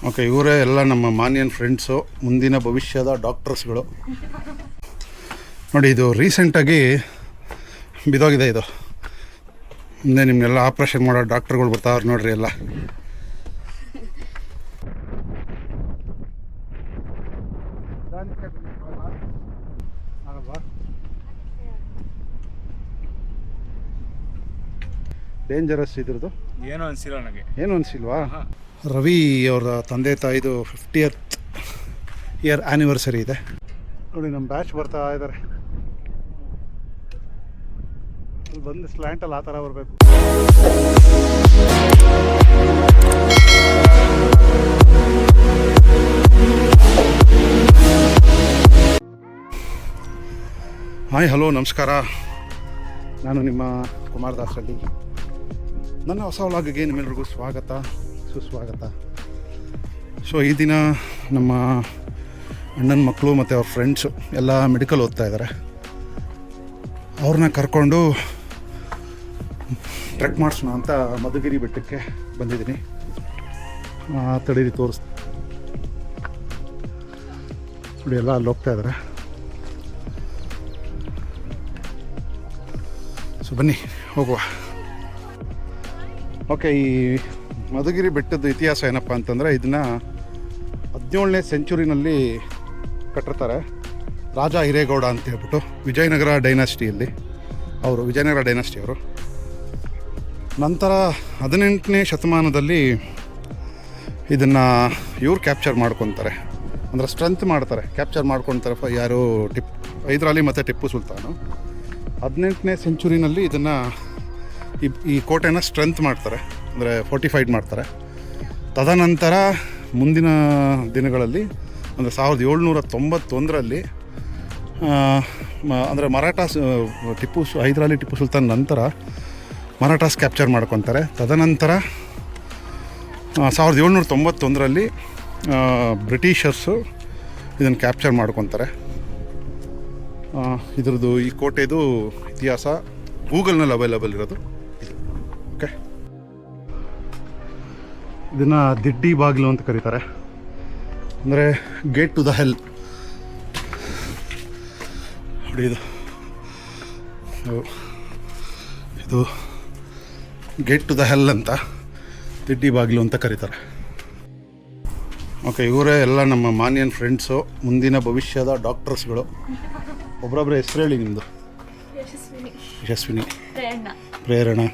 Okay, ಇವರೇ ಎಲ್ಲ ನಮ್ಮ ಮಾನ್ಯನ್ ಫ್ರೆಂಡ್ಸು, ಮುಂದಿನ ಭವಿಷ್ಯದ ಡಾಕ್ಟರ್ಸ್ಗಳು. ನೋಡಿ, ಇದು ರೀಸೆಂಟಾಗಿ ಬಿದ್ದೋಗಿದೆ. ಇದು ಮುಂದೆ ನಿಮ್ಗೆಲ್ಲ ಆಪ್ರೇಷನ್ ಮಾಡೋ ಡಾಕ್ಟರ್ಗಳು ಬರ್ತಾವ್ರು ನೋಡ್ರಿ ಎಲ್ಲ. ಡೇಂಜರಸ್ ಇದ್ರದ್ದು ಏನೋ ಅನಿಸಿಲ್ಲ ನನಗೆ. ಏನು ಅನಿಸಿಲ್ವಾ? ರವಿ ಅವರ ತಂದೆ ತಾಯಿದು 50th ಇಯರ್ ಆ್ಯನಿವರ್ಸರಿ ಇದೆ ನೋಡಿ. ನಮ್ಮ ಬ್ಯಾಚ್ ಬರ್ತಾ ಇದ್ದಾರೆ. ಅಲ್ಲಿ ಬಂದು ಸ್ಲ್ಯಾಂಟಲ್ಲಿ ಆ ಥರ ಬರಬೇಕು. ಹಾಯ್, ಹಲೋ, ನಮಸ್ಕಾರ. ನಾನು ನಿಮ್ಮ ಕುಮಾರ್ ದಾಸ್ ರೆಡ್ಡಿ. ನನ್ನ ಹೊಸ ವ್ಲಾಗ್ಗೆ ನಿಮ್ಮೆಲ್ಲರಿಗೂ ಸ್ವಾಗತ, ಸುಸ್ವಾಗತ. ಸೊ ಈ ದಿನ ನಮ್ಮ ಅಣ್ಣನ ಮಕ್ಕಳು ಮತ್ತು ಅವ್ರ ಫ್ರೆಂಡ್ಸು ಎಲ್ಲ ಮೆಡಿಕಲ್ ಓದ್ತಾ ಇದ್ದಾರೆ. ಅವ್ರನ್ನ ಕರ್ಕೊಂಡು ಟ್ರೆಕ್ ಮಾಡಿಸೋಣ ಅಂತ ಮಧುಗಿರಿ ಬೆಟ್ಟಕ್ಕೆ ಬಂದಿದ್ದೀನಿ. ತಡೀರಿ ನೋಡಿ, ಎಲ್ಲ ಅಲ್ಲಿ ಹೋಗ್ತಾ ಇದ್ದಾರೆ. ಸೊ ಬನ್ನಿ ಹೋಗುವ. ಓಕೆ, ಈ ಮಧುಗಿರಿ ಬೆಟ್ಟದ ಇತಿಹಾಸ ಏನಪ್ಪ ಅಂತಂದರೆ, ಇದನ್ನು 17ನೇ ಸೆಂಚುರಿನಲ್ಲಿ ಕಟ್ಟಿರ್ತಾರೆ. ರಾಜ ಹಿರೇಗೌಡ ಅಂತ ಹೇಳ್ಬಿಟ್ಟು ವಿಜಯನಗರ ಡೈನಾಸ್ಟಿಯಲ್ಲಿ ವಿಜಯನಗರ ಡೈನಾಸ್ಟಿಯವರು. ನಂತರ 18ನೇ ಶತಮಾನದಲ್ಲಿ ಇದನ್ನು ಇವ್ರು ಕ್ಯಾಪ್ಚರ್ ಮಾಡ್ಕೊತಾರೆ, ಅಂದರೆ ಸ್ಟ್ರೆಂತ್ ಮಾಡ್ತಾರೆ, ಕ್ಯಾಪ್ಚರ್ ಮಾಡ್ಕೊತಾರೆ. ಯಾರು ಹೈದರಾಲಿ ಮತ್ತು ಟಿಪ್ಪು ಸುಲ್ತಾನು 18ನೇ ಸೆಂಚುರಿನಲ್ಲಿ ಇದನ್ನು ಈ ಕೋಟೆನ ಸ್ಟ್ರೆಂತ್ ಮಾಡ್ತಾರೆ, ಅಂದರೆ ಫೋರ್ಟಿಫೈಡ್ ಮಾಡ್ತಾರೆ. ತದನಂತರ ಮುಂದಿನ ದಿನಗಳಲ್ಲಿ ಅಂದರೆ 1791ರಲ್ಲಿ ಅಂದರೆ ಮರಾಠಾಸ್ ಹೈದರಾಲಿ ಟಿಪ್ಪು ಸುಲ್ತಾನ್ ನಂತರ ಮರಾಠಾಸ್ ಕ್ಯಾಪ್ಚರ್ ಮಾಡ್ಕೊತಾರೆ. ತದನಂತರ 1791ರಲ್ಲಿ ಬ್ರಿಟಿಷರ್ಸು ಇದನ್ನು ಕ್ಯಾಪ್ಚರ್ ಮಾಡ್ಕೊತಾರೆ. ಇದ್ರದ್ದು ಈ ಕೋಟೆದು ಇತಿಹಾಸ ಗೂಗಲ್ನಲ್ಲಿ ಅವೈಲಬಲ್ ಇರೋದು. ಓಕೆ, ಇದನ್ನು ದಿಡ್ಡಿ ಬಾಗಿಲು ಅಂತ ಕರೀತಾರೆ, ಅಂದರೆ ಗೇಟ್ ಟು ದ ಹೆಲ್. ನೋಡಿ, ಇದು ಗೇಟ್ ಟು ದ ಹೆಲ್ ಅಂತ, ದಿಡ್ಡಿ ಬಾಗಿಲು ಅಂತ ಕರೀತಾರೆ. ಓಕೆ, ಇವರೇ ಎಲ್ಲ ನಮ್ಮ ಮಾನ್ಯನ್ ಫ್ರೆಂಡ್ಸು, ಮುಂದಿನ ಭವಿಷ್ಯದ ಡಾಕ್ಟರ್ಸ್ಗಳು. ಒಬ್ಬರೊಬ್ಬರ ಹೆಸರು ಹೇಳಿ ನಿಮ್ಮದು. ಯಶಸ್ವಿನಿ, ಪ್ರೇರಣಾ,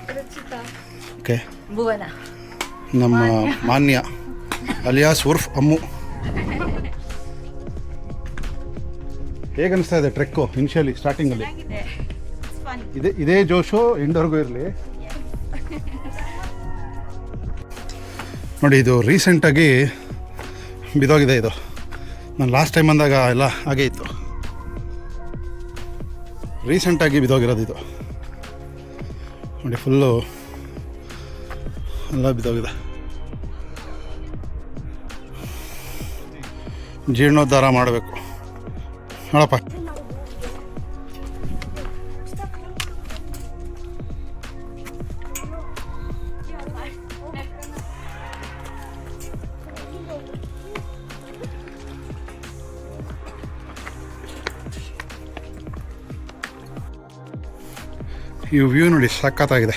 ಓಕೆ, ಭುವನ, ನಮ್ಮ ಮಾನ್ಯ ಅಲಿಯಾಸ್ ಉರ್ಫ್ ಅಮ್ಮು. ಹೇಗೆ ಅನಿಸ್ತಾ ಇದೆ ಟ್ರೆಕ್ಕು ಇನಿಷಿಯಲಿ ಸ್ಟಾರ್ಟಿಂಗಲ್ಲಿ? ಇದೇ ಜೋಶು ಎಂಡ್ವರೆಗೂ ಇರಲಿ. ನೋಡಿ, ಇದು ರೀಸೆಂಟಾಗಿ ಬಿದ್ದೋಗಿದೆ. ಇದು ನಾನು ಲಾಸ್ಟ್ ಟೈಮ್ ಬಂದಾಗ ಎಲ್ಲ ಹಾಗೇ ಇತ್ತು. ರೀಸೆಂಟಾಗಿ ಬಿದ್ದೋಗಿರೋದು ಇದು ನೋಡಿ, ಫುಲ್ಲು ಎಲ್ಲ ಬಿದ್ದೋಗಿದೆ. ಜೀರ್ಣೋದ್ಧಾರ ಮಾಡಬೇಕು ನೋಡಪ್ಪ. ಈ ವ್ಯೂ ನೋಡಿ, ಸಖತ್ತಾಗಿದೆ.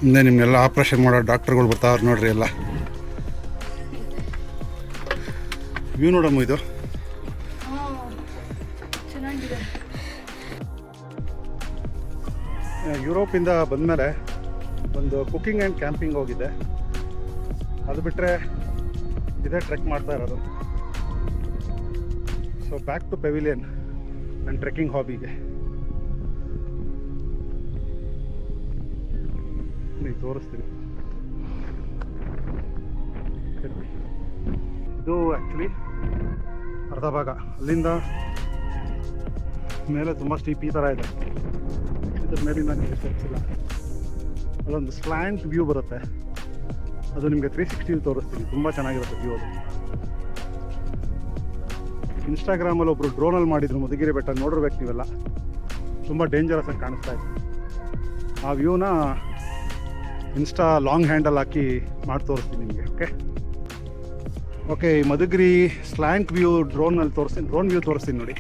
ಮುಂದೆ ನಿಮ್ಗೆಲ್ಲ ಆಪ್ರೇಷನ್ ಮಾಡೋ ಡಾಕ್ಟರ್ಗಳು ಬರ್ತಾವ್ರು ನೋಡ್ರಿ ಎಲ್ಲ. ವ್ಯೂ ನೋಡಮ್ಮ, ಇದು ಯುರೋಪಿಂದ ಬಂದಮೇಲೆ ಒಂದು ಕುಕ್ಕಿಂಗ್ ಆ್ಯಂಡ್ ಕ್ಯಾಂಪಿಂಗ್ ಹೋಗಿದ್ದೆ. ಅದು ಬಿಟ್ಟರೆ ಇದೇ ಟ್ರೆಕ್ ಮಾಡ್ತಾ ಇರೋದು. So back to pavilion and trekking ಹಾಬಿಗೆ ತೋರಿಸ್ತೀನಿ. ಇದು ಆ್ಯಕ್ಚುಲಿ ಅರ್ಧ ಭಾಗ. ಅಲ್ಲಿಂದ ಮೇಲೆ ತುಂಬ ಸ್ಟೀಪ್ ಈ ಥರ ಇದೆ. ಇದ್ರ ಮೇಲಿಂದ ನಿಮಗೆ ಸ್ಟೆಪ್ಸ್ ಇಲ್ಲ. ಅಲ್ಲೊಂದು ಸ್ಲ್ಯಾಂಟ್ ವ್ಯೂ ಬರುತ್ತೆ, ಅದು ನಿಮಗೆ 360 ತೋರಿಸ್ತೀನಿ. ತುಂಬ ಚೆನ್ನಾಗಿರುತ್ತೆ ವ್ಯೂ ಅದು. ಇನ್ಸ್ಟಾಗ್ರಾಮಲ್ಲಿ ಒಬ್ಬರು ಡ್ರೋನಲ್ಲಿ ಮಾಡಿದ್ರು ಮಧುಗಿರಿ ಬೆಟ್ಟ, ನೋಡಿರ್ಬೇಕು ನೀವೆಲ್ಲ. ತುಂಬ ಡೇಂಜರಸ್ ಆಗಿ ಕಾಣಿಸ್ತಾ ಇದೆ. ಆ ವ್ಯೂನ ಇನ್ಸ್ಟಾ ಲಾಂಗ್ ಹ್ಯಾಂಡಲ್ ಹಾಕಿ ಮಾಡಿ ತೋರಿಸ್ತೀನಿ ನಿಮಗೆ. ಓಕೆ, ಮಧುಗಿರಿ ಸ್ಲ್ಯಾಂಟ್ ವ್ಯೂ ಡ್ರೋನಲ್ಲಿ ತೋರಿಸ್ತೀನಿ, ಡ್ರೋನ್ ವ್ಯೂ ತೋರಿಸ್ತೀನಿ ನೋಡಿ.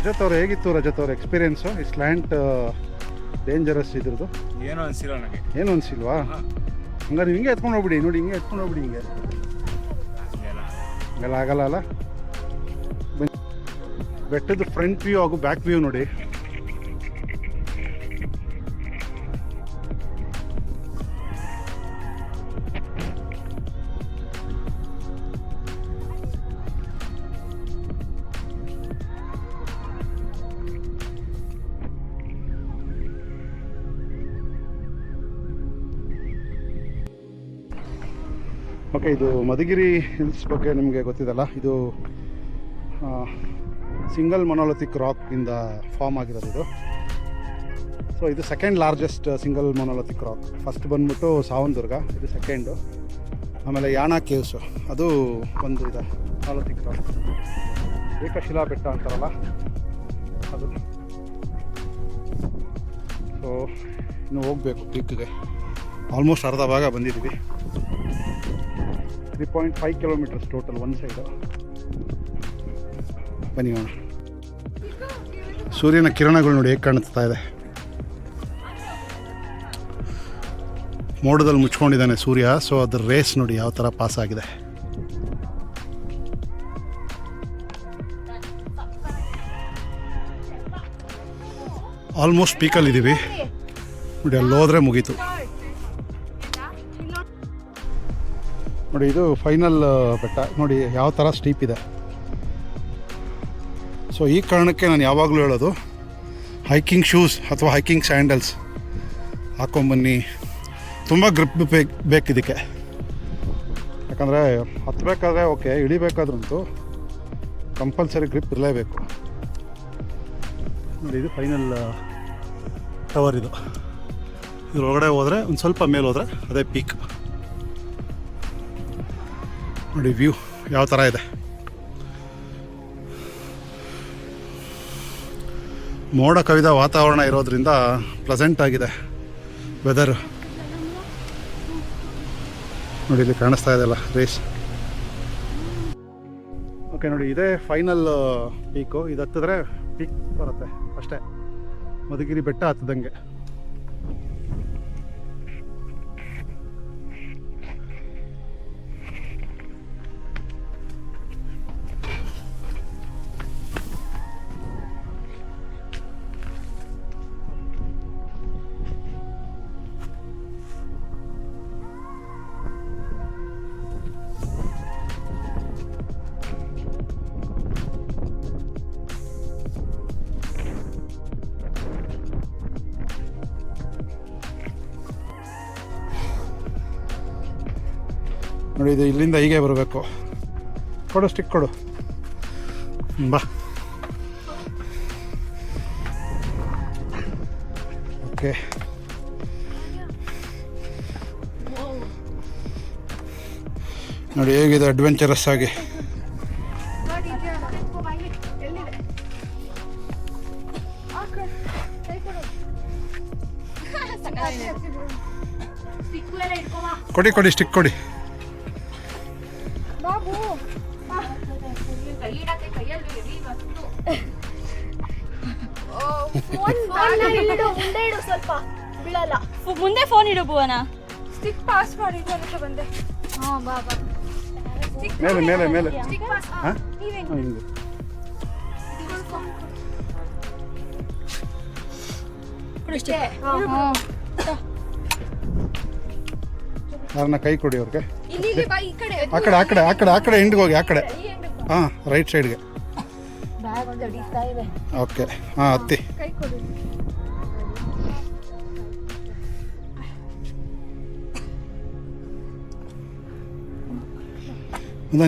ರಜತ್ ಅವ್ರು ಹೇಗಿತ್ತು ರಜತ್ ಅವ್ರ ಎಕ್ಸ್ಪೀರಿಯೆನ್ಸು ಈ ಸ್ಲ್ಯಾಂಟ್ ಡೇಂಜರಸ್ ಇದ್ರದ್ದು? ಏನೋ ಅನಿಸಿಲ್ಲ ನನಗೆ. ಏನು ಅನಿಸಿಲ್ವಾ? ಹಂಗಾರೆ ಹಿಂಗೆ ಎತ್ಕೊಂಡು ಹೋಗ್ಬಿಡಿ ನೋಡಿ, ಹಿಂಗೆ ಎತ್ಕೊಂಡು ಹೋಗ್ಬಿಡಿ. ಹಿಂಗೆ ಹಂಗೆಲ್ಲ ಆಗಲ್ಲ ಅಲ್ಲ. ಬೆಟ್ಟದ ಫ್ರಂಟ್ ವ್ಯೂ ಹಾಗೂ ಬ್ಯಾಕ್ ವ್ಯೂ ನೋಡಿ. ಓಕೆ, ಇದು ಮಧುಗಿರಿ ಹಿಲ್ಸ್ ಬಗ್ಗೆ ನಿಮಗೆ ಗೊತ್ತಿದಲ್ಲ. ಇದು ಸಿಂಗಲ್ ಮೊನೋಲಿಥಿಕ್ ರಾಕಿಂದ ಫಾರ್ಮ್ ಆಗಿರೋದು ಇದು. ಸೊ ಇದು second largest single monolithic rock. First ಬಂದ್ಬಿಟ್ಟು ಸಾವಂದುರ್ಗ, ಇದು ಸೆಕೆಂಡು. ಆಮೇಲೆ ಯಾಣ ಕೇವ್ಸು, ಅದು ಒಂದು ಇದೆ ಮೊನೋಲಿಥಿಕ್ ರಾಕ್. ಏಕಶಿಲಾ ಬೆಟ್ಟ ಅಂತಾರಲ್ಲ ಅದು. ಸೊ ಇನ್ನು ಹೋಗಬೇಕು ಪೀಕ್ಗೆ. ಆಲ್ಮೋಸ್ಟ್ ಅರ್ಧ ಭಾಗ ಬಂದಿದ್ದೀವಿ. 3.5 ಕಿಲೋಮೀಟರ್ಸ್ ಟೋಟಲ್ ಒನ್ ಸೈಡು. ಬನ್ನಿ ನೋಡೋಣ. ಸೂರ್ಯನ ಕಿರಣಗಳು ನೋಡಿ ಹೇಗೆ ಕಾಣಿಸ್ತಾ ಇದೆ. ಮೋಡದಲ್ಲಿ ಮುಚ್ಕೊಂಡಿದ್ದಾನೆ ಸೂರ್ಯ. ಸೊ ಅದ್ರ ರೇಸ್ ನೋಡಿ ಯಾವ ಥರ ಪಾಸ್ ಆಗಿದೆ. ಆಲ್ಮೋಸ್ಟ್ ಪೀಕಲ್ಲಿದ್ದೀವಿ ನೋಡಿ. ಅಲ್ಲಿ ಹೋದರೆ ಮುಗೀತು ನೋಡಿ. ಇದು ಫೈನಲ್ ಬೆಟ್ಟ ನೋಡಿ ಯಾವ ಥರ ಸ್ಟೀಪ್ ಇದೆ. ಸೊ ಈ ಕಾರಣಕ್ಕೆ ನಾನು ಯಾವಾಗಲೂ ಹೇಳೋದು, ಹೈಕಿಂಗ್ ಶೂಸ್ ಅಥವಾ ಹೈಕಿಂಗ್ ಸ್ಯಾಂಡಲ್ಸ್ ಹಾಕ್ಕೊಂಬನ್ನಿ. ತುಂಬ ಗ್ರಿಪ್ ಬೇಕು ಇದಕ್ಕೆ. ಯಾಕಂದರೆ ಹತ್ತಬೇಕಾದ್ರೆ ಓಕೆ, ಇಳಿಬೇಕಾದ್ರಂತೂ ಕಂಪಲ್ಸರಿ ಗ್ರಿಪ್ ಇರಲೇಬೇಕು ನೋಡಿ. ಇದು ಫೈನಲ್ ಟವರ್. ಇದು ಇದ್ರೊಳಗಡೆ ಹೋದರೆ ಒಂದು ಸ್ವಲ್ಪ ಮೇಲೆ ಹೋದರೆ ಅದೇ ಪೀಕ್ ನೋಡಿ. ವ್ಯೂ ಯಾವ ಥರ ಇದೆ. ಮೋಡ ಕವಿದ ವಾತಾವರಣ ಇರೋದ್ರಿಂದ ಪ್ಲೆಸೆಂಟ್ ಆಗಿದೆ ವೆದರ್. ನೋಡಿ ಇಲ್ಲಿ ಕಾಣಿಸ್ತಾ ಇದೆಯಲ್ಲ ರೇಸ್. ಓಕೆ ನೋಡಿ, ಇದೇ ಫೈನಲ್ ಪೀಕು. ಇದು ಹತ್ತಿದ್ರೆ ಪೀಕ್ ಬರುತ್ತೆ ಅಷ್ಟೇ, ಮಧುಗಿರಿ ಬೆಟ್ಟ ಹತ್ತದಂಗೆ. ನೋಡಿ ಇದು ಇಲ್ಲಿಂದ ಹೀಗೆ ಬರಬೇಕು. ಕೊಡು ಸ್ಟಿಕ್ ಕೊಡು, ಬಾ. ಓಕೆ, ನೋಡಿ ಹೇಗಿದೆ ಅಡ್ವೆಂಚರಸ್ ಆಗಿ. ಕೊಡಿ ಕೊಡಿ ಸ್ಟಿಕ್ ಕೊಡಿ. ಮುಂದೆ ಫೋನ್ ಇಡು ಭುವನ. ಸ್ಟಿಕ್ ಪಾಸ್ ಮಾಡಿ ಬಂದೆ. ಬಾ ಬಾ. ಮೇಲೆ ಮೇಲೆ ಮೇಲೆ. ಯಾರನ್ನ ಕೈ ಕೊಡಿ ಅವ್ರಿಗೆ. ಆ ಕಡೆ ಆ ಕಡೆ ಆ ಕಡೆ ಆ ಕಡೆ ಎಂಡ್ಗೆ ಹೋಗಿ, ಆ ಕಡೆ. ಹಾಂ, ರೈಟ್ ಸೈಡ್ಗೆ. ಓಕೆ, ಹಾಂ ಹತ್ತಿ.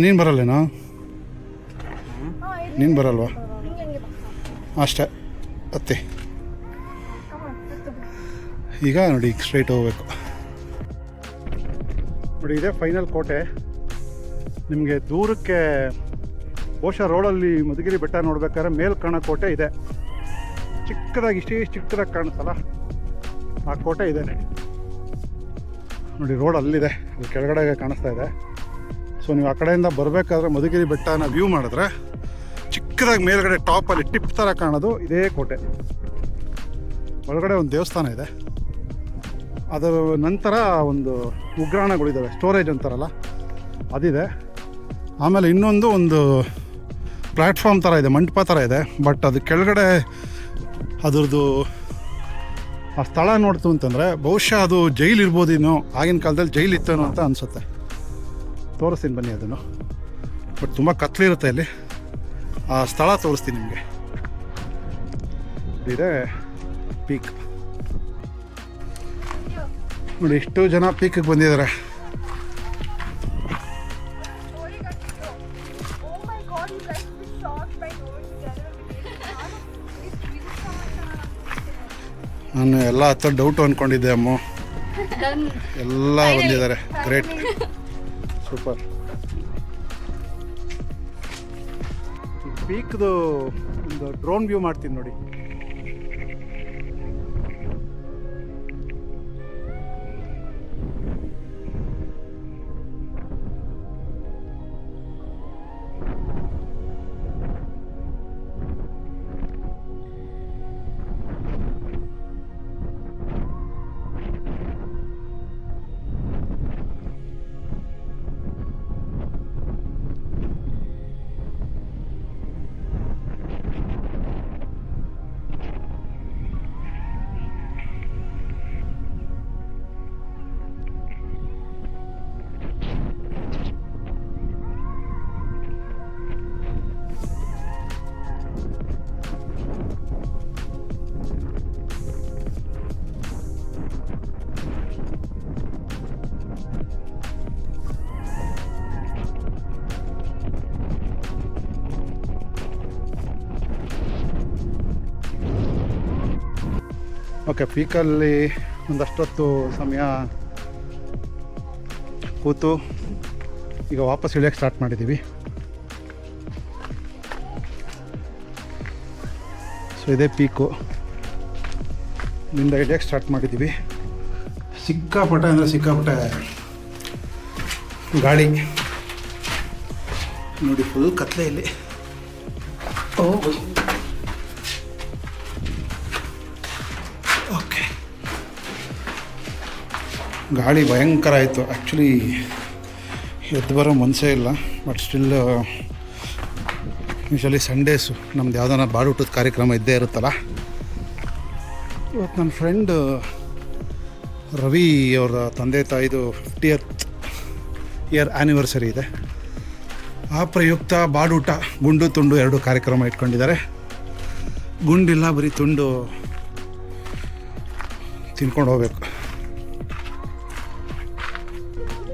ನೀನು ಬರಲ್ಲೇನೋ? ನೀನು ಬರಲ್ವಾ? ಅಷ್ಟೇ, ಹತ್ತಿ. ಈಗ ನೋಡಿ ಸ್ಟ್ರೈಟ್ ಹೋಗ್ಬೇಕು. ನೋಡಿ ಇದೇ ಫೈನಲ್ ಕೋಟೆ. ನಿಮಗೆ ದೂರಕ್ಕೆ ಬಹುಶಃ ರೋಡಲ್ಲಿ ಮಧುಗಿರಿ ಬೆಟ್ಟ ನೋಡ್ಬೇಕಾದ್ರೆ ಮೇಲ್ ಕಾಣೋ ಕೋಟೆ ಇದೆ. ಚಿಕ್ಕದಾಗಿ ಇಷ್ಟೇ ಚಿಕ್ಕದಾಗಿ ಕಾಣಿಸ್ತಲ್ಲ, ಆ ಕೋಟೆ ಇದೆ ನೋಡಿ. ರೋಡ್ ಅಲ್ಲಿದೆ, ಅಲ್ಲಿ ಕೆಳಗಡೆ ಕಾಣಿಸ್ತಾ ಇದೆ. ಸೊ ನೀವು ಆ ಕಡೆಯಿಂದ ಬರಬೇಕಾದ್ರೆ ಮಧುಗಿರಿ ಬೆಟ್ಟನ ವ್ಯೂ ಮಾಡಿದ್ರೆ ಚಿಕ್ಕದಾಗಿ ಮೇಲ್ಗಡೆ ಟಾಪಲ್ಲಿ ಟಿಪ್ ಥರ ಕಾಣೋದು ಇದೇ ಕೋಟೆ. ಒಳಗಡೆ ಒಂದು ದೇವಸ್ಥಾನ ಇದೆ, ಅದರ ನಂತರ ಒಂದು ಉಗ್ರಾಣಗಳಿದ್ದಾವೆ, ಸ್ಟೋರೇಜ್ ಅಂತಾರಲ್ಲ ಅದಿದೆ. ಆಮೇಲೆ ಇನ್ನೊಂದು ಒಂದು ಪ್ಲ್ಯಾಟ್ಫಾರ್ಮ್ ಥರ ಇದೆ, ಮಂಟಪ ಥರ ಇದೆ. ಬಟ್ ಅದು ಕೆಳಗಡೆ ಅದ್ರದ್ದು ಆ ಸ್ಥಳ ನೋಡ್ತು ಅಂತಂದರೆ ಬಹುಶಃ ಅದು ಜೈಲು ಇರ್ಬೋದೇನೋ, ಆಗಿನ ಕಾಲದಲ್ಲಿ ಜೈಲು ಇತ್ತೇನೋ ಅಂತ ಅನಿಸುತ್ತೆ. ತೋರಿಸ್ತೀನಿ ಬನ್ನಿ ಅದನ್ನು. ಬಟ್ ತುಂಬ ಕತ್ಲಿರುತ್ತೆ ಅಲ್ಲಿ. ಆ ಸ್ಥಳ ತೋರಿಸ್ತೀನಿ ನಿಮಗೆ. ಇದೆ ಪೀಕ್ ನೋಡಿ, ಎಷ್ಟು ಜನ ಪೀಕಿಗೆ ಬಂದಿದ್ದಾರೆ. ನಾನು ಎಲ್ಲ ಹತ್ತ ಡೌಟು ಅಂದ್ಕೊಂಡಿದ್ದೆ ಅಮ್ಮ, ಎಲ್ಲ ಬಂದಿದ್ದಾರೆ. Great, super. ಪೀಕ್ದು ಒಂದು ಡ್ರೋನ್ ವ್ಯೂ ಮಾಡ್ತೀನಿ ನೋಡಿ. ಓಕೆ, ಪೀಕಲ್ಲಿ ಒಂದಷ್ಟೊತ್ತು ಸಮಯ ಕೂತು ಈಗ ವಾಪಸ್ ಇಳಿಯೋಕ್ಕೆ ಸ್ಟಾರ್ಟ್ ಮಾಡಿದ್ದೀವಿ. ಸೊ ಸೊ ಇದೇ ಪೀಕು ನಿಂದ ಇಳಿಯೋಕ್ಕೆ ಸ್ಟಾರ್ಟ್ ಮಾಡಿದ್ದೀವಿ. ಸಿಕ್ಕಾಪಟ್ಟೆ ಅಂದರೆ ಸಿಕ್ಕಾಪಟ್ಟೆ ಗಾಳಿ ನೋಡಿ, ಫುಲ್ ಕತ್ಲೆ ಇಲ್ಲಿ. ಓಕೆ, ಗಾಳಿ ಭಯಂಕರ ಆಯಿತು. ಆ್ಯಕ್ಚುಲಿ ಎದ್ದು ಬರೋ ಮನಸ್ಸೇ ಇಲ್ಲ, ಬಟ್ ಸ್ಟಿಲ್ ಯೂಶಲಿ ಸಂಡೇಸು ನಮ್ದು ಯಾವ್ದಾನ ಬಾಡೂಟದ ಕಾರ್ಯಕ್ರಮ ಇದ್ದೇ ಇರುತ್ತಲ್ಲ. ಇವತ್ತು ನನ್ನ ಫ್ರೆಂಡ್ ರವಿ ಅವರ ತಂದೆ ತಾಯಿದು 50th ಇಯರ್ ಆ್ಯನಿವರ್ಸರಿ ಇದೆ. ಆ ಪ್ರಯುಕ್ತ ಬಾಡೂಟ ಗುಂಡು ತುಂಡು 2 ಕಾರ್ಯಕ್ರಮ ಇಟ್ಕೊಂಡಿದ್ದಾರೆ. ಗುಂಡಿಲ್ಲ, ಬರೀ ತುಂಡು ತಿನ್ಕೊಂಡು ಹೋಗ್ಬೇಕು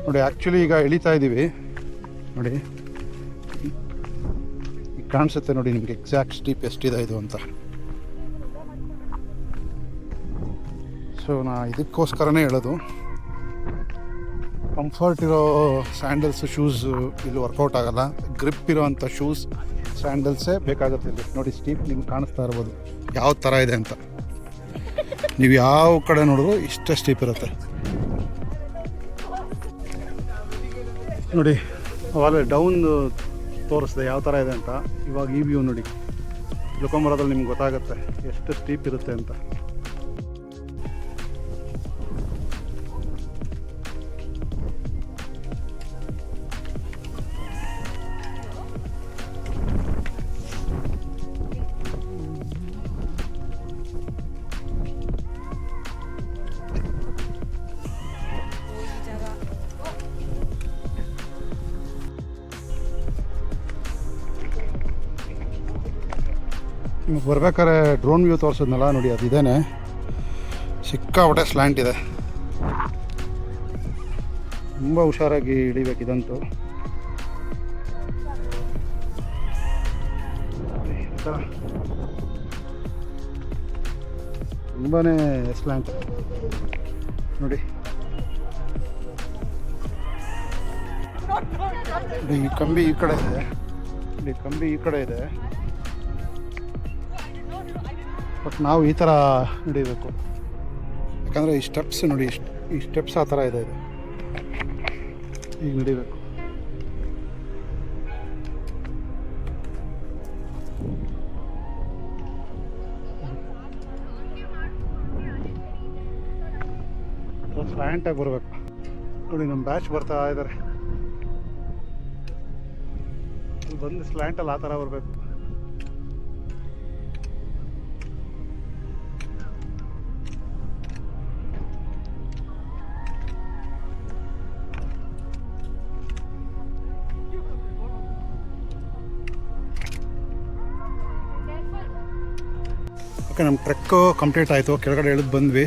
ನೋಡಿ. ಆ್ಯಕ್ಚುಲಿ ಈಗ ಇಳಿತಾ ಇದ್ದೀವಿ ನೋಡಿ, ಈಗ ಕಾಣಿಸುತ್ತೆ ನೋಡಿ ನಿಮಗೆ ಎಕ್ಸಾಕ್ಟ್ ಸ್ಟೀಪ್ ಎಷ್ಟಿದೆ ಇದು ಅಂತ. ಸೊ ನಾ ಇದಕ್ಕೋಸ್ಕರನೇ ಹೇಳೋದು, ಕಂಫರ್ಟ್ ಇರೋ ಸ್ಯಾಂಡಲ್ಸು ಶೂಸು ಇಲ್ಲಿ ವರ್ಕೌಟ್ ಆಗೋಲ್ಲ. ಗ್ರಿಪ್ ಇರೋವಂಥ ಶೂಸ್ ಸ್ಯಾಂಡಲ್ಸೇ ಬೇಕಾಗುತ್ತೆ ಇಲ್ಲಿ. ನೋಡಿ ಸ್ಟೀಪ್ ನಿಮ್ಗೆ ಕಾಣಿಸ್ತಾ ಇರ್ಬೋದು ಯಾವ ಥರ ಇದೆ ಅಂತ. ನೀವು ಯಾವ ಕಡೆ ನೋಡಿದ್ರು ಇಷ್ಟೇ ಸ್ಟೀಪ್ ಇರುತ್ತೆ ನೋಡಿ. ಅವಾಗ ಡೌನ್ ತೋರಿಸ್ದೆ ಯಾವ ಥರ ಇದೆ ಅಂತ. ಇವಾಗ ಈ ವ್ಯೂ ನೋಡಿ, ಇಳ್ಕೊಂಬರೋದ್ರಲ್ಲಿ ನಿಮ್ಗೆ ಗೊತ್ತಾಗುತ್ತೆ ಎಷ್ಟು ಸ್ಟೀಪ್ ಇರುತ್ತೆ ಅಂತ. ನಿಮಗೆ ಬರ್ಬೇಕಾದ್ರೆ ಡ್ರೋನ್ ವ್ಯೂ ತೋರಿಸಿದ್ನಲ್ಲ ನೋಡಿ, ಅದು ಇದೇನೆ. ಸಿಕ್ಕಾಪಟ್ಟೆ ಸ್ಲ್ಯಾಂಟ್ ಇದೆ, ತುಂಬ ಹುಷಾರಾಗಿ ಹಿಡಿಬೇಕು ಇದಂತೂ. ತುಂಬಾ ಸ್ಲ್ಯಾಂಟ್ ನೋಡಿ. ಈ ಕಂಬಿ ಈ ಕಡೆ ಇದೆ, ಈ ಕಂಬಿ ಈ ಕಡೆ ಇದೆ, ಬಟ್ ನಾವು ಈ ಥರ ಹಿಡಿಬೇಕು. ಯಾಕಂದರೆ ಈ ಸ್ಟೆಪ್ಸ್ ನೋಡಿ, ಈ ಸ್ಟೆಪ್ಸ್ ಆ ಥರ ಇದೆ, ಈಗ ಹಿಡಿಬೇಕು. ಸ್ಲ್ಯಾಂಟಾಗಿ ಬರಬೇಕು ನೋಡಿ. ನಮ್ಮ ಬ್ಯಾಚ್ ಬರ್ತಾ ಇದ್ದಾರೆ, ಬಂದು ಸ್ಲ್ಯಾಂಟಲ್ಲಿ ಆ ಥರ ಬರಬೇಕು. ಓಕೆ, ನಮ್ಮ ಟ್ರೆಕ್ಕು ಕಂಪ್ಲೀಟ್ ಆಯಿತು. ಕೆಳಗಡೆ ಇಳಿದು ಬಂದ್ವಿ.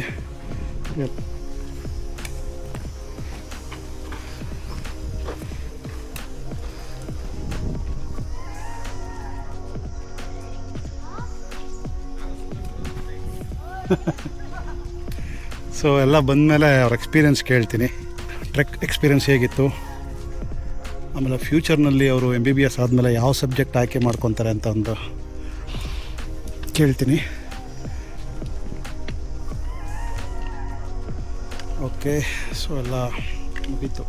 ಸೊ ಎಲ್ಲ ಬಂದಮೇಲೆ ಅವ್ರ ಎಕ್ಸ್ಪೀರಿಯೆನ್ಸ್ ಕೇಳ್ತೀನಿ, ಟ್ರೆಕ್ ಎಕ್ಸ್ಪೀರಿಯೆನ್ಸ್ ಹೇಗಿತ್ತು, ಆಮೇಲೆ ಫ್ಯೂಚರ್ನಲ್ಲಿ ಅವರು MBBS ಆದಮೇಲೆ ಯಾವ ಸಬ್ಜೆಕ್ಟ್ ಆಯ್ಕೆ ಮಾಡ್ಕೊತಾರೆ ಅಂತ ಒಂದು ಕೇಳ್ತೀನಿ. ಓಕೆ, ಸೊ ಎಲ್ಲ ಮುಗೀತು.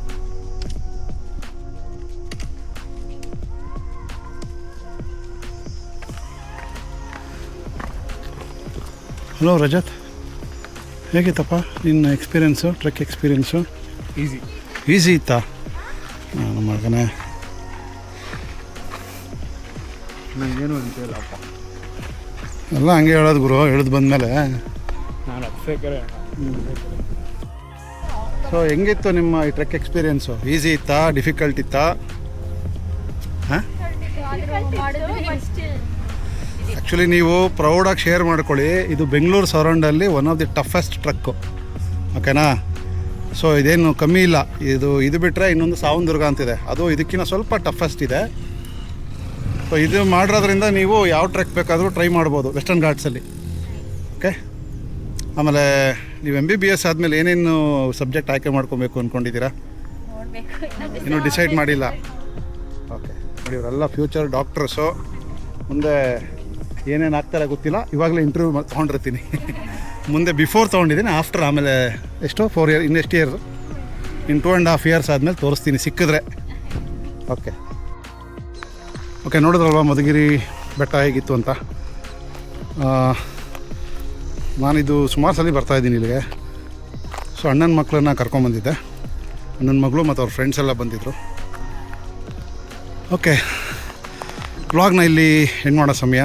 ಹಲೋ ರಜತ್, ಹೇಗಿತ್ತಪ್ಪ ನಿನ್ನ ಎಕ್ಸ್ಪೀರಿಯೆನ್ಸು, ಟ್ರೆಕ್ ಎಕ್ಸ್ಪೀರಿಯೆನ್ಸು? ಈಸಿ ಇತ್ತಾ? ನಾನು ಮಗನೇ ನನಗೇನು ಅಂತಿಲ್ಲಪ್ಪ, ಎಲ್ಲ ಹಂಗೆ ಹೇಳೋದು ಗುರು, ಇಳಿದು ಬಂದಮೇಲೆ. ನಾನು ಅಪ್ಸೇಕರೇ. ಸೊ ಹೆಂಗಿತ್ತು ನಿಮ್ಮ ಈ ಟ್ರೆಕ್ ಎಕ್ಸ್ಪೀರಿಯೆನ್ಸು? ಈಸಿ ಇತ್ತಾ, ಡಿಫಿಕಲ್ಟ್ ಇತ್ತಾ? ಹಾಂ, ಆ್ಯಕ್ಚುಲಿ ನೀವು ಪ್ರೌಡಾಗಿ ಶೇರ್ ಮಾಡ್ಕೊಳ್ಳಿ, ಇದು ಬೆಂಗಳೂರು ಸರೌಂಡಲ್ಲಿ one of the toughest trek, ಓಕೆನಾ? ಸೊ ಇದೇನು ಕಮ್ಮಿ ಇಲ್ಲ, ಇದು ಬಿಟ್ಟರೆ ಇನ್ನೊಂದು ಸಾವಂದುರ್ಗ ಅಂತಿದೆ, ಅದು ಇದಕ್ಕಿಂತ ಸ್ವಲ್ಪ ಟಫೆಸ್ಟ್ ಇದೆ. ಸೊ ಇದು ಮಾಡಿರೋದ್ರಿಂದ ನೀವು ಯಾವ ಟ್ರೆಕ್ ಬೇಕಾದರೂ ಟ್ರೈ ಮಾಡ್ಬೋದು ವೆಸ್ಟರ್ನ್ ಘಾಟ್ಸಲ್ಲಿ, ಓಕೆ? ಆಮೇಲೆ ನೀವು MBBS ಆದಮೇಲೆ ಏನೇನು ಸಬ್ಜೆಕ್ಟ್ ಆಯ್ಕೆ ಮಾಡ್ಕೊಬೇಕು ಅಂದ್ಕೊಂಡಿದ್ದೀರಾ? ಇನ್ನೂ ಡಿಸೈಡ್ ಮಾಡಿಲ್ಲ. ಓಕೆ, ನೋಡಿ ಇವರೆಲ್ಲ ಫ್ಯೂಚರ್ ಡಾಕ್ಟರ್ಸು, ಮುಂದೆ ಏನೇನು ಆಗ್ತಾರೆ ಗೊತ್ತಿಲ್ಲ. ಇವಾಗಲೇ ಇಂಟರ್ವ್ಯೂ ತೊಗೊಂಡಿರ್ತೀನಿ. ಮುಂದೆ ಬಿಫೋರ್ ತೊಗೊಂಡಿದ್ದೀನಿ, ಆಫ್ಟರ್ ಆಮೇಲೆ ಎಷ್ಟೋ 4 ಇಯರ್, ಇನ್ನೆಷ್ಟು ಇಯರ್ಸ್, ಇನ್ನು 2.5 ಇಯರ್ಸ್ ಆದಮೇಲೆ ತೋರಿಸ್ತೀನಿ ಸಿಕ್ಕಿದ್ರೆ. ಓಕೆ ನೋಡಿದ್ರಲ್ವ ಮಧುಗಿರಿ ಬೆಟ್ಟ ಹೇಗಿತ್ತು ಅಂತ. ನಾನಿದು ಸುಮಾರು ಸಲ ಬರ್ತಾಯಿದ್ದೀನಿ ಇಲ್ಲಿಗೆ. ಸೊ ಅಣ್ಣನ ಮಕ್ಕಳನ್ನ ಕರ್ಕೊಂಬಂದಿದ್ದೆ, ಅಣ್ಣನ ಮಗಳು ಮತ್ತು ಅವ್ರ ಫ್ರೆಂಡ್ಸ್ ಎಲ್ಲ ಬಂದಿದ್ದರು. ಓಕೆ, ವ್ಲಾಗ್ನ ಇಲ್ಲಿ ಎಂಡ್ ಮಾಡೋ ಸಮಯ.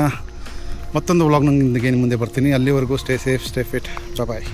ಮತ್ತೊಂದು ವ್ಲಾಗ್ನೊಂದಿಗೆ ನಿಮ್ಮ ಮುಂದೆ ಬರ್ತೀನಿ. ಅಲ್ಲಿವರೆಗೂ ಸ್ಟೇ ಸೇಫ್, ಸ್ಟೇ ಫಿಟ್, ಬಾಯ್.